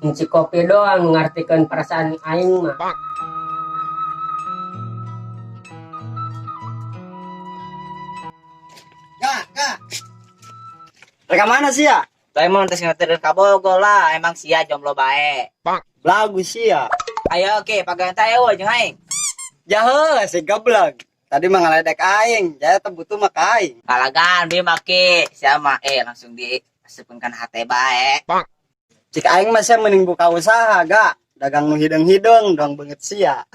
Nci kopi doang mengartikan perasaan aing mah. Kak. Reka mana sih ya? Saya mau tes ngeterin kabogol lah, emang sia jomblo bae. Lagu sih ya. Ayo oke, pagangan tayo jeung aing. Jahe si goblok. Tadi mah ngaledek aing, jadi tebutuh mah ka aing. Kalagan bi make, siapa langsung diasupkeun hate bae. Cik aing mah sia mending buka usaha, gak? Dagang nu hidung-hidung dong banget sia.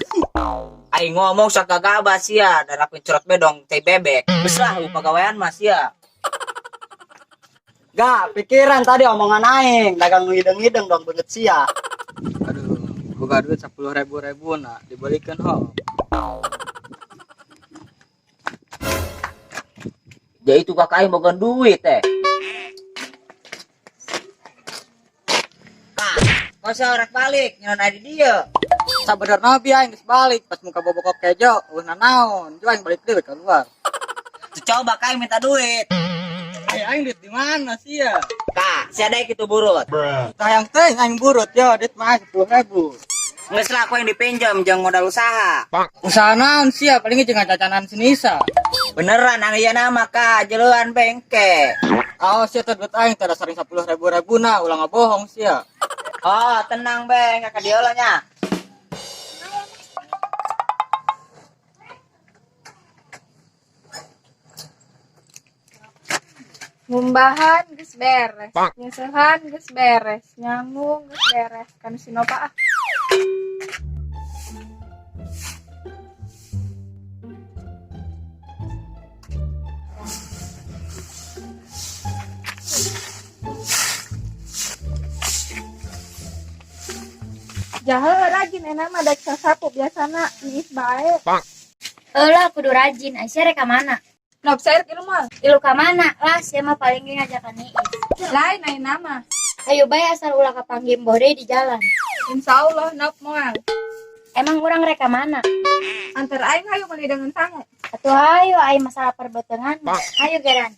Aing ngomong sakagaba sia, darapin curot bedong teh bebek. Geus lah pagawean mah sia. Gak, pikiran tadi omongan aing, dagang nu hidung-hidung dong banget sia. Aduh, buka duit 10.000 nak dibalikan ho. Jadi itu kakak aing bogan duit teh. Kak, kau seorang balik nyon adi dia. Sabenerna bi aing geus balik pas muka bobokok kejo, naon. Jual balik deui keluar. Coba kak aing minta duit. Aing duit di mana sih ya? Kak, si ada gitu burut. Sayang teh aing burut yo, duit mah 10.000. Nges lah aku yang dipinjam jangan modal usaha. Usaha naon sih ya, paling jeung cacanan sinisa. Beneran aya nama kak, jeluan bengke. Aos ya duit aing teh saring 10.000 na, ulah ngabohong sih ya. Oh, tenang beng, kakak diolanya. Ngumbahan geus beres, nyusuhan geus beres, nyambung geus beres, kan sinopa ah. Jahel rajin enak mah daek sasapu biasana niis bae. Eulah kudu rajin, Aisyah reka mana? Nop sair kieu mah. Ilu ka mana? Lah, sia mah paling ge ngajakan Iis. Lain ai nama. Ayo bae asal ulah kapanggih mbode di jalan. Insyaallah nop moal. Emang urang reka mana? Antar aing hayu meuli dengan sangu. Atuh ayo aya masalah perbetengan. Ayo geran.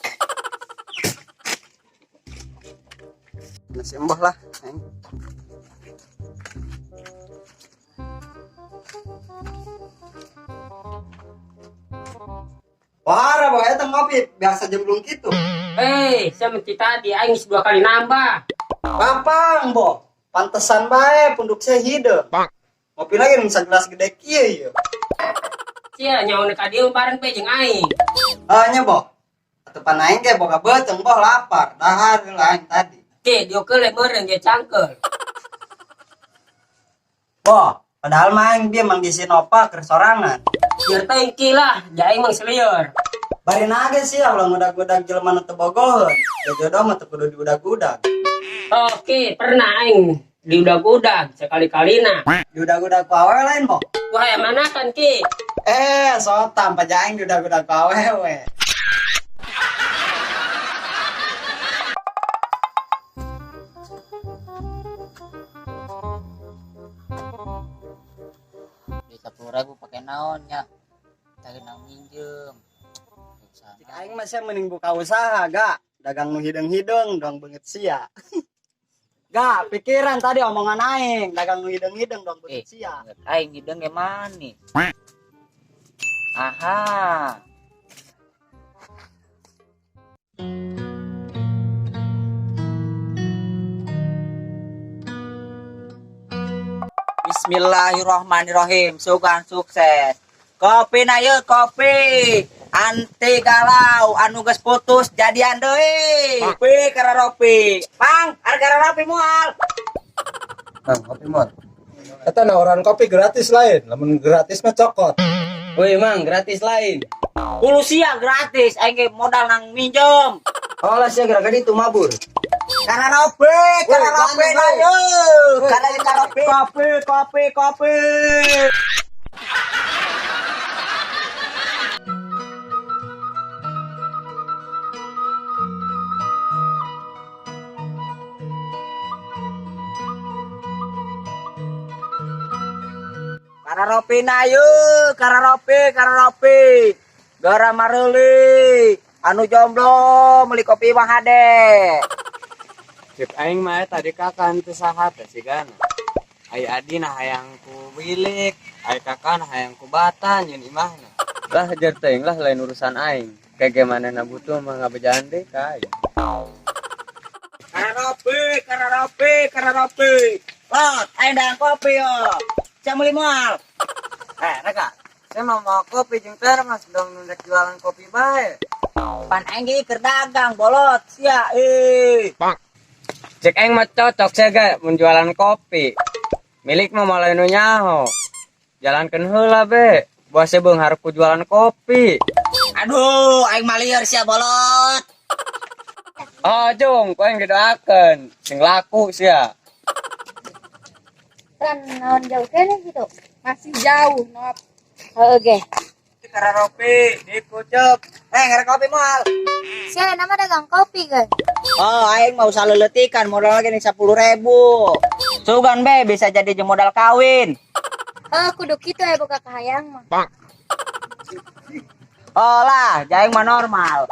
Masih embah lah, aing. Wah, bawa eta ngopi, biasa jemblung gitu. Saya menti tadi aing geus 2 kali nambah. Gampang, Bo. Pantesan bae punduk saya hidup. Ngopi lagi nu gelas gede kieu ieu. Sia nyaona ka dieu bareng pe jeung aing. Nya, Bo. Atuh pan aing ge boga beuteung, Bo, lapar. Dahar heula aing tadi. Ke dieu keule meureun ge cangkel. Bo, padahal mah aing dia mang di Sinopa keur sorangan. Biar teuing lah, ja aing mang selieur. Bari nage sih ulah ngudag-ngudag jelema nu teu bogoheun. Jodoh mah teu kudu diudag-udag. Oke, pernah aing diudag-udag sekali-kalina. Diudag-udag ku awewe lain, Bo. Wah, yang mana kan ki? Sotam pajaing diudag-udag ku awewe. Di 10.000 pakai naonnya. Tadi nang minjem. Cik aing mah sia mending buka usaha, gak? Dagang nu hidung-hidung dong banget sia. Gak, pikiran tadi omongan aing, dagang nu hidung-hidung dong banget sia. Aing hidung ge manis. Aha. Bismillahirrahmanirrahim. Sugan sukses. Kopi na yeuh kopi. Anti galau anu geus putus jadian deui. Kopi kararopi. Pang, harga kararopi moal. Nah, kopi mot. Eta nawaran kopi gratis lain, lamun gratis mah cokot. Woi, Mang, gratis lain. Hulu sia gratis, aing ge modal nang minjem. Olah sia gara-gara itu mabur. Kararopi na yeuh. Kararopi. Kopi. Kararopi na yeuh, kararopi. Gara mareuli, anu jomblo meuli kopi mah hade. Cek aing mah tadi kakan teu saha teh sigana. Ai adina hayang ku bilik, ai kakan hayang ku bata nyeun imahna. Lah hajar teuing lah lain urusan aing. Kayak gimana na butuh mah ngabejan deui ka aing. Karena ropi. Lot, aing dang kopi yo. Camuli moal. Raka, saya mau kopi jeung termos dong nundak jualan kopi bae. Pan aing ge keur dagang bolot sia Cek aing mah cocok saya mun jualan kopi. Milik mah malah nu nyaho. Jalankeun heula be. Bos beung hareup ku jualan kopi. Aduh, aing mah lieur sia bolot. Oh, Jung, ku aing didoakeun sing laku sia. Kan naon jauh kene gitu. Masih jauh, Nop. Heeh ge. Karena ropi dikucuk. Ngarep kopi moal. Saya nama dagang kopi guys. Oh, aing mau usaha leuletikan modal lagi nih 10.000. Sugan be bisa jadi jeung modal kawin. Kudu kitu ya boga kahayang mah. Oh lah, jaing mah normal.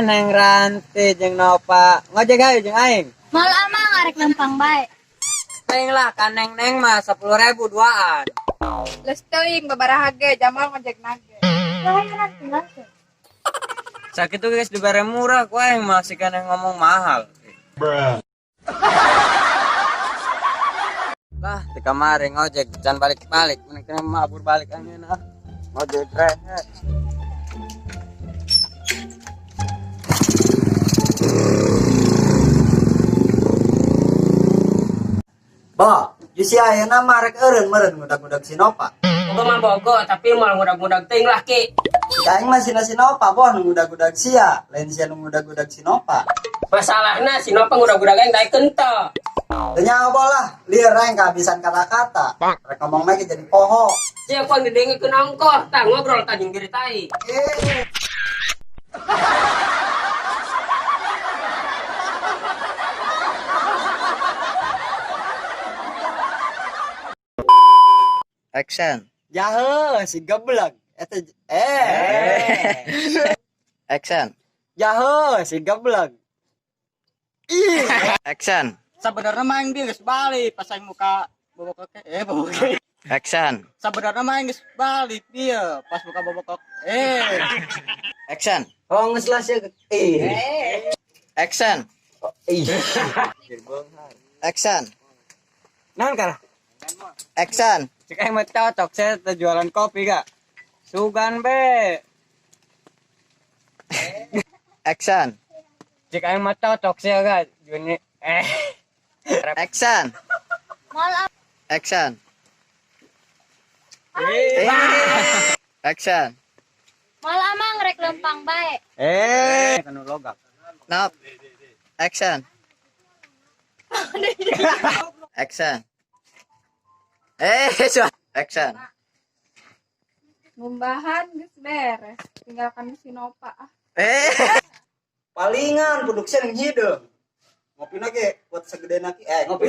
Neng Ranti jeung Nova ngojek hayu jeung aing. Mal ama ngarek lempang bae. Aing lah kan neng mah 10.000 duaan. Les teuing babaraha ge Jamal ngojek nage. Layanan tinggal. Sakitu guys dibere murah ku aing masih kana ngomong mahal. Lah di kamari ngojek jangan balik-balik mending kena mabur balik anjeun ah. Ngojek rehe. Bah, jusi ayeuna mah rek eureun meureun ngudag-ngudag si Nova. Boga mah bogo tapi moal ngudag-ngudag teuing lah ki. Aing mah sina si Nova boh nu ngudag-ngudag sia, lain sia nu ngudag-ngudag si Nova. Masalahna si Nova ngudag-ngudag aing daekeun teh. Teu nyaho lah, lieur aing kehabisan kata-kata. Rek ngomong lagi jadi poho. Sia kuang didengekeun ongkos, tah ngobrol tah jeung diri tai. Action. Jahe si geblek. Eta Action. jahe si geblek. Action. Sebenarnya mah aing geus balik pas aing muka bobokok bobokok. Action. Sebenarnya mah aing geus balik dia pas muka bobokok. Action. Oh geus lah sia. Action. Action. Naon kara? Action. Cek aing mah cocok saya teh jualan kopi gak? Sugan be. Action. Cek aing mah cocok saya gak? Juni Action. Mal Action. Action. mal ama ngarek lempang bae. kanu logak. Nop. Action. Action. Action. Ngumbahan geus beres. Tinggalkan si Nova. Palingan produksi yang hideung. Ngopi ge buat segede naki ngopi